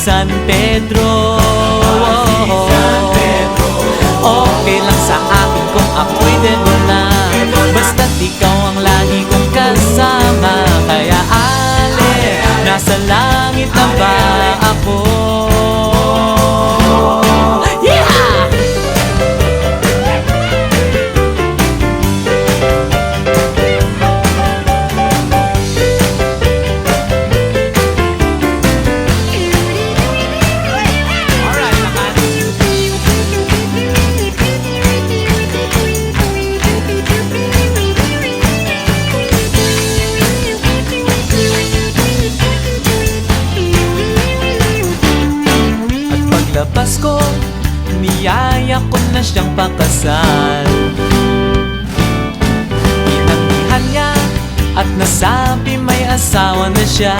San Pedro. Okay lang sa akin kung ako'y debo na, basta't ikaw ang lagi kong kasama. Kaya ale, nasa langit na ba ako? Pasko, niyaya ko na siyang pakasal. Inanggihan niya at nasabi may asawa na siya.